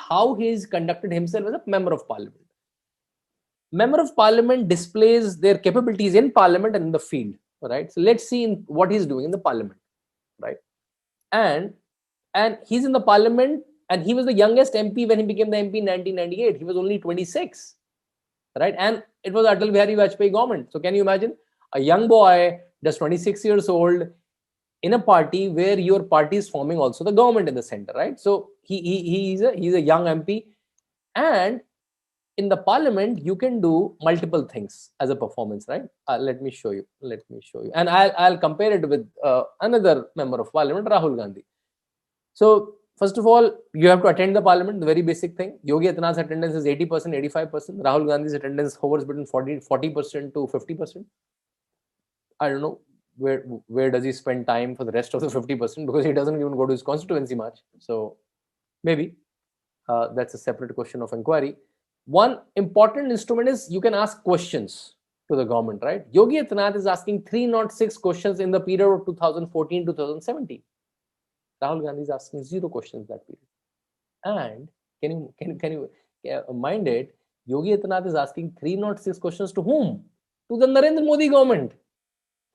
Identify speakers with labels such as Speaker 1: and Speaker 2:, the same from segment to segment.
Speaker 1: how he's conducted himself as a member of parliament. Member of parliament displays their capabilities in parliament and in the field, right? So let's see what he's doing in the parliament, right? And he's in the parliament, and he was the youngest MP when he became the MP in 1998. He was only 26, right? And it was Atal Bihari Vajpayee government. So can you imagine a young boy, just 26 years old, in a party where your party is forming also the government in the center, right? So he's a young MP, and in the parliament you can do multiple things as a performance, right? Let me show you, and I'll compare it with another member of parliament, Rahul Gandhi. So first of all, you have to attend the parliament, the very basic thing. Yogi Adityanath's attendance is 80%, 85%. Rahul Gandhi's attendance hovers between 40% to 50%. I don't know where does he spend time for the rest of the 50%, because he doesn't even go to his constituency much. So maybe that's a separate question of inquiry. One important instrument is you can ask questions to the government, right? Yogi Adityanath is asking 306 questions in the period of 2014-2017. Rahul Gandhi is asking 0 questions that period. And can you mind it? Yogi Adityanath is asking 306 questions to whom? To the Narendra Modi government,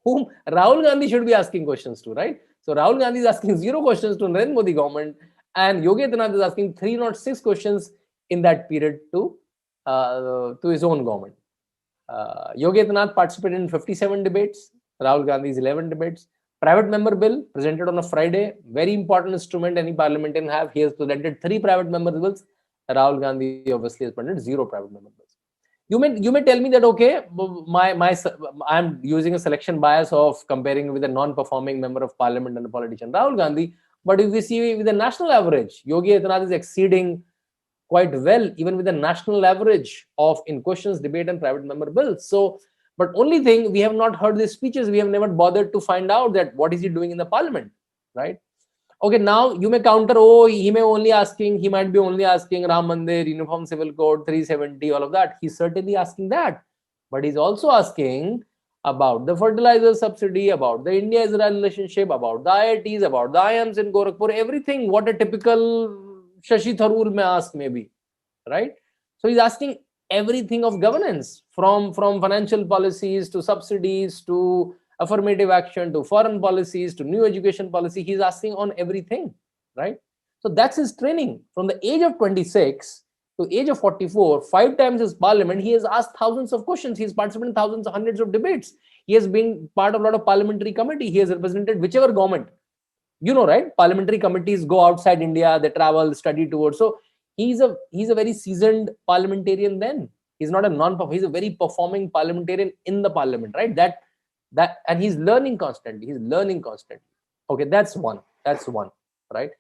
Speaker 1: whom Rahul Gandhi should be asking questions to, right? So Rahul Gandhi is asking 0 questions to Narendra Modi government, and Yogi Adityanath is asking 306 questions in that period to his own government. Yogi Adityanath participated in 57 debates. Rahul Gandhi's 11 debates. Private member bill presented on a Friday, very important instrument any parliamentarian have. He has presented 3 private member bills. Rahul Gandhi obviously has presented 0 private member bills. You may tell me that, okay, I'm using a selection bias of comparing with a non-performing member of parliament and a politician, Rahul Gandhi. But if we see with the national average, Yogi Adityanath is exceeding quite well, even with the national average of in questions, debate, and private member bills. So, but only thing, we have not heard these speeches. We have never bothered to find out that what is he doing in the parliament, right? Okay, now you may counter, oh, he might be only asking Ram Mandir, Uniform Civil Code, 370, all of that. He's certainly asking that. But he's also asking about the fertilizer subsidy, about the India-Israel relationship, about the IITs, about the IIMs in Gorakhpur, everything. What a typical Shashi Tharoor may ask, maybe, right? So he's asking everything of governance, from financial policies to subsidies to affirmative action to foreign policies to new education policy. He's asking on everything, right? So that's his training. From the age of 26 to age of 44, 5 times his parliament, he has asked thousands of questions. He's participated in thousands, hundreds of debates. He has been part of a lot of parliamentary committee. He has represented whichever government. You know, right? Parliamentary committees go outside India, they travel, study tours. So he's a very seasoned parliamentarian then. He's not a he's a very performing parliamentarian in the parliament, right? And he's learning constantly. Okay, that's one, right?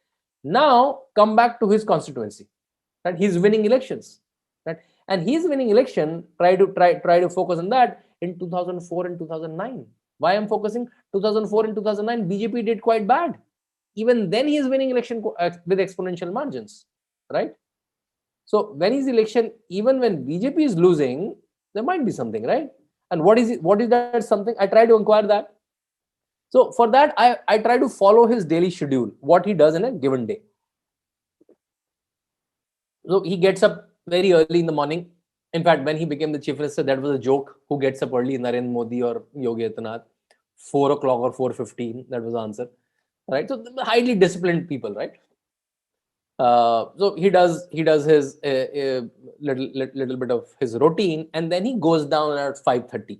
Speaker 1: Now come back to his constituency, right? He's winning elections, right? And he's winning election. Try to focus on that in 2004 and 2009. Why I'm focusing 2004 and 2009? BJP did quite bad. Even then, he is winning election with exponential margins, right? So when is election? Even when BJP is losing, there might be something, right? And what is it? What is that something? I try to inquire that. So for that, I try to follow his daily schedule, what he does in a given day. So he gets up very early in the morning. In fact, when he became the chief minister, that was a joke. Who gets up early, Narendra Modi or Yogi Adityanath? 4 o'clock or 4:15. That was the answer, right? So highly disciplined people, right? So he does his little bit of his routine, and then he goes down at 5:30,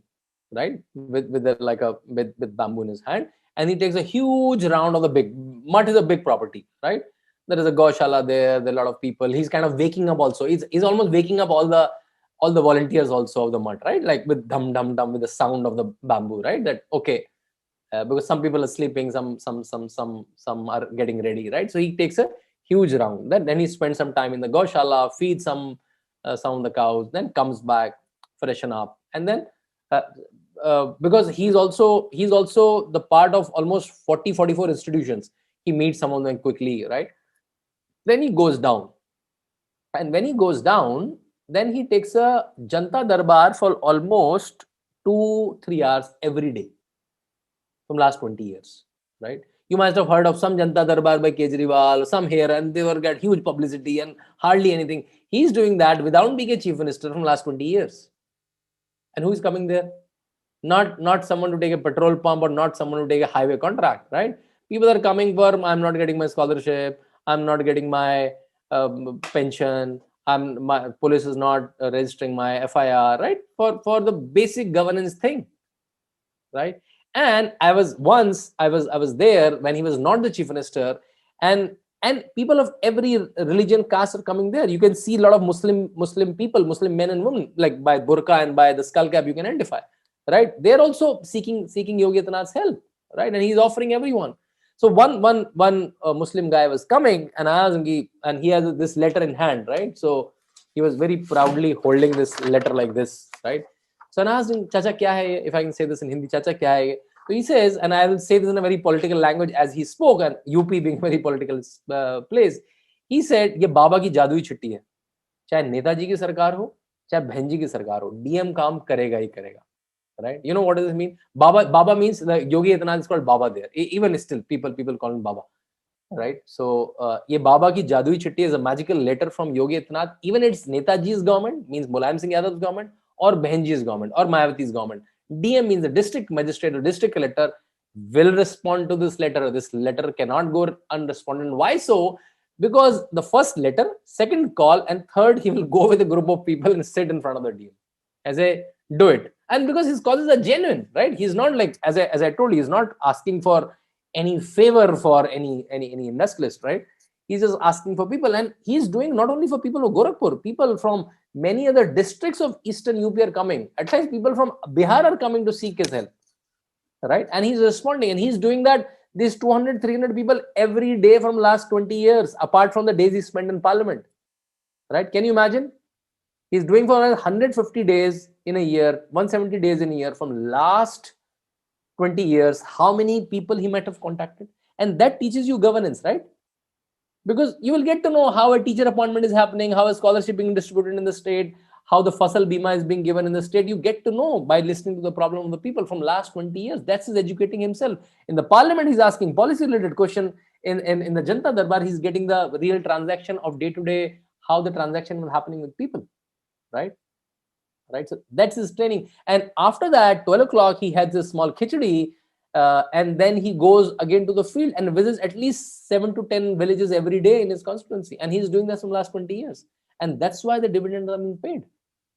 Speaker 1: right? With bamboo in his hand, and he takes a huge round of the big mutt is a big property, right? There is a Gaushala there. There are a lot of people. He's kind of waking up also. He's almost waking up all the volunteers also of the mutt, right? Like with dum dum dum, with the sound of the bamboo, right? That okay. Because some people are sleeping, some are getting ready, right? So he takes a huge round. Then he spends some time in the Gaushala, feeds some of the cows, then comes back, freshen up, and then because he's also the part of almost 44 institutions. He meets some of them quickly, right? Then he goes down, and when he goes down, then he takes a Janta Darbar for almost 2-3 hours every day from last 20 years, right? You must have heard of some Janta Darbar by Kejriwal, some here, and they were get huge publicity and hardly anything. He's doing that without being a chief minister from last 20 years. And who is coming there? Not someone to take a petrol pump or not someone to take a highway contract, right? People are coming for, I'm not getting my scholarship, I'm not getting my pension, my police is not registering my FIR, right? For the basic governance thing, right? And I was there when he was not the chief minister, and people of every religion, caste are coming there. You can see a lot of Muslim people, Muslim men and women, like by burqa and by the skull cap, you can identify, right? They're also seeking Yogi Adityanath's help, right? And he's offering everyone. So one Muslim guy was coming, and I asked him, and he has this letter in hand, right? So he was very proudly holding this letter like this, right? So I asked him, Chacha, kya hai? If I can say this in Hindi, Chacha, kya hai? So he says, and I will say this in a very political language as he spoke, and UP being a very political place, he said, ये बाबा की जादुई छुट्टी है. चाहे नेताजी की सरकार हो, चाहे बहन जी की सरकार हो, DM काम करेगा ही करेगा. Right? You know what does it mean? Baba means Yogi Adityanath is called Baba there. Even still, people call him Baba. Right? So, ये बाबा की जादुई छुट्टी is a magical letter from Yogi Adityanath. Even it's Netaji's government, means Mulayam Singh Yadav's government, or Behenji's government, or Mayawati's government. DM means the district magistrate or district collector will respond to this letter. This letter cannot go unresponded. Why so? Because the first letter, second call, and third, he will go with a group of people and sit in front of the DM as a do it. And because his causes are genuine, right? He's not like, as I told you, he's not asking for any favor for any industrialist, right? He's just asking for people, and he's doing not only for people of Gorakhpur, people from many other districts of Eastern UP are coming. At times, people from Bihar are coming to seek his help, right? And he's responding, and he's doing that. These 200, 300 people every day from last 20 years, apart from the days he spent in Parliament, right? Can you imagine? He's doing for 150 days in a year, 170 days in a year from last 20 years. How many people he might have contacted? And that teaches you governance, right? Because you will get to know how a teacher appointment is happening, how a scholarship being distributed in the state, how the Fasal Bima is being given in the state. You get to know by listening to the problem of the people from last 20 years. That's his educating himself. In the Parliament, he's asking policy-related question. In the Janta Darbar, he's getting the real transaction of day-to-day, how the transaction is happening with people, right? Right. So that's his training. And after that, 12 o'clock, he has this small khichdi, and then he goes again to the field and visits at least 7 to 10 villages every day in his constituency. And he's doing that from the last 20 years. And that's why the dividends are being paid.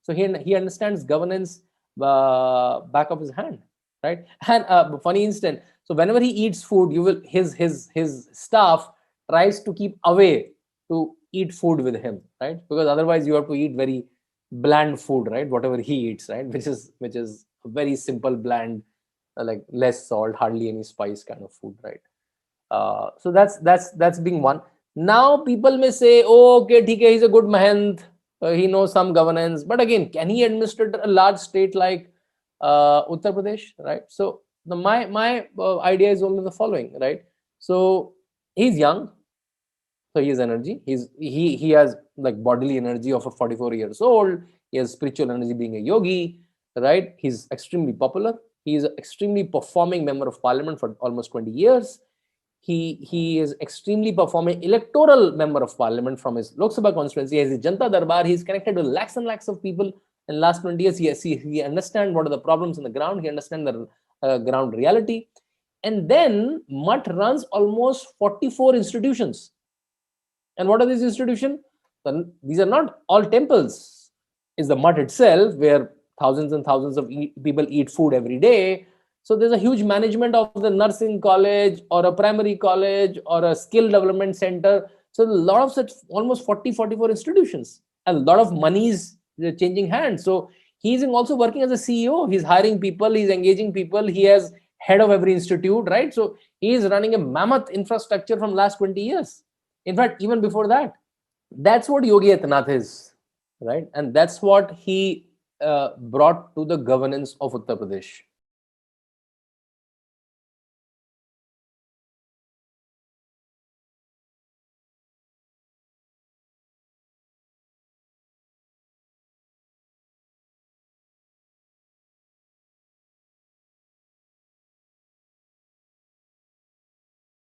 Speaker 1: So he understands governance back of his hand, right? And funny instant. So whenever he eats food, his staff tries to keep away to eat food with him, right? Because otherwise you have to eat very bland food, right? Whatever he eats, right? Which is very simple, bland, like less salt, hardly any spice kind of food, right? So that's being one. Now people may say, oh, okay, TK, he's a good mahant, he knows some governance, but again, can he administer a large state like Uttar Pradesh, right? So my idea is only the following, right? So he's young, so he has energy. He has like bodily energy of a 44 years old. He has spiritual energy being a yogi, right? He's extremely popular. He is an extremely performing member of parliament for almost 20 years. He is extremely performing electoral member of parliament from his Lok Sabha constituency. As a Janta Darbar, he is connected to lakhs and lakhs of people in last 20 years. He understands what are the problems on the ground. He understands the ground reality. And then Mutt runs almost 44 institutions. And what are these institutions? These are not all temples. It's the Mutt itself, where thousands and thousands of people eat food every day. So there's a huge management of the nursing college or a primary college or a skill development center. So a lot of such almost 44 institutions. And a lot of money is changing hands. So he's also working as a CEO. He's hiring people, he's engaging people. He has head of every institute, right? So he is running a mammoth infrastructure from last 20 years. In fact, even before that. That's what Yogi Adityanath is, right? And that's what he brought to the governance of Uttar Pradesh.